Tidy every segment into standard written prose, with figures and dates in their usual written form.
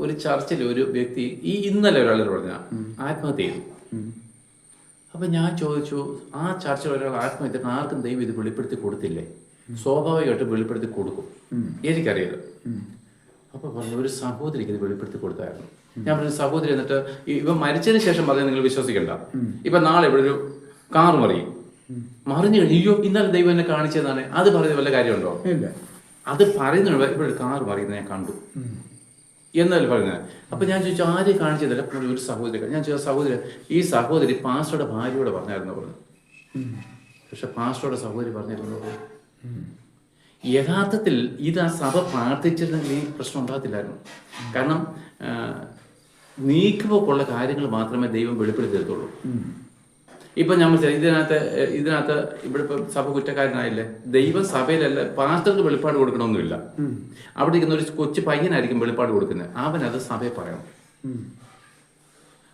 ഒരു ചർച്ചിൽ ഒരു വ്യക്തി ഇന്നലെ ഒരാൾ പറഞ്ഞ ആത്മഹത്യ ചെയ്തു. അപ്പം ഞാൻ ചോദിച്ചു, ആ ചർച്ചിൽ ഒരാൾ ആത്മഹത്യ ആർക്കും ദൈവം ഇത് വെളിപ്പെടുത്തി കൊടുത്തില്ലേ? സ്വാഭാവികമായിട്ട് വെളിപ്പെടുത്തി കൊടുക്കും, എനിക്കറിയാലോ. അപ്പോൾ പറഞ്ഞു ഒരു സഹോദരിക്ക് ഇത് വെളിപ്പെടുത്തി കൊടുത്തായിരുന്നു. ഞാൻ പറഞ്ഞു സഹോദരി, എന്നിട്ട് ഇവ മരിച്ചതിന് ശേഷം പറഞ്ഞാൽ നിങ്ങൾ വിശ്വസിക്കണ്ട. ഇപ്പം നാളെ ഇവിടെ ഒരു കാർ മറിഞ്ഞു കഴിഞ്ഞു, അയ്യോ ഇന്നലെ ദൈവം എന്നെ കാണിച്ചതാണ്, അത് പറയുന്ന വല്ല കാര്യമുണ്ടോ? ഇല്ല. അത് പറയുന്ന ഇവിടെ ഒരു കാർ മറിയുന്നത് ഞാൻ കണ്ടു എന്നല്ല പറയുന്നത്. അപ്പം ഞാൻ ചോദിച്ചു ആരെയും കാണിച്ചതല്ല. ഒരു സഹോദരി. ഞാൻ ചോദിച്ച സഹോദരി, ഈ സഹോദരി പാസ്റ്ററുടെ ഭാര്യയോട് പറഞ്ഞായിരുന്നു പറഞ്ഞു. പക്ഷെ പാസ്റ്ററുടെ സഹോദരി പറഞ്ഞിരുന്നു. യഥാർത്ഥത്തിൽ ഇത് ആ സഭ പ്രാർത്ഥിച്ചിരുന്നെങ്കിൽ ഈ പ്രശ്നം ഉണ്ടാകത്തില്ലായിരുന്നു. കാരണം നീക്കുപോക്കുള്ള കാര്യങ്ങൾ മാത്രമേ ദൈവം വെളിപ്പെടുത്തി തരത്തുള്ളൂ. ഇപ്പം നമ്മൾ ഇതിനകത്ത് ഇവിടെ ഇപ്പം സഭ കുറ്റക്കാരനായില്ലേ? ദൈവം സഭയിലല്ല, പാസ്റ്റർക്ക് വെളിപ്പാട് കൊടുക്കണമെന്നില്ല. അവിടെ ഇരിക്കുന്ന ഒരു കൊച്ചു പയ്യനായിരിക്കും വെളിപ്പാട് കൊടുക്കുന്നത്. അവനത് സഭയെ പറയണം.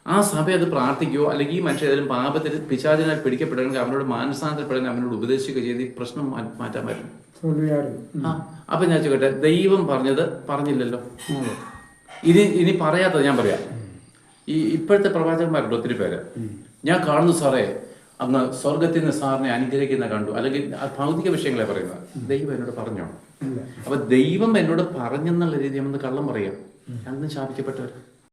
ആ സഭ അത് പ്രാർത്ഥിക്കുകയോ അല്ലെങ്കിൽ ഈ മനുഷ്യ ഏതെങ്കിലും പാപത്തിൽ പിശാചിനാൽ പിടിക്കപ്പെടണമെങ്കിൽ അവനോട് മാനസാന്തരപ്പെടാൻ അവനോട് ഉപദേശിക്കുകയോ ചെയ്ത് ഈ പ്രശ്നം മാറ്റാൻ പറ്റും. അപ്പൊ ഞാൻ ചോദിക്കട്ടെ, ദൈവം പറഞ്ഞത് പറഞ്ഞില്ലല്ലോ. ഇനി പറയാത്തത് ഞാൻ പറയാം. ഇപ്പോഴത്തെ പ്രവാചകന്മാരുണ്ട് ഒത്തിരി പേര്. ഞാൻ കാണുന്നു സാറേ, അന്ന് സ്വർഗത്തിൽ നിന്ന് സാറിനെ അനുഗ്രഹിക്കുന്ന കണ്ടു, അല്ലെങ്കിൽ ഭൗതിക വിഷയങ്ങളെ പറയുന്നത്. ദൈവം എന്നോട് പറഞ്ഞോ? അപ്പൊ ദൈവം എന്നോട് പറഞ്ഞെന്നുള്ള രീതി നമ്മൾ കള്ളം പറയാം. രണ്ടും ശാപിക്കപ്പെട്ടവർ.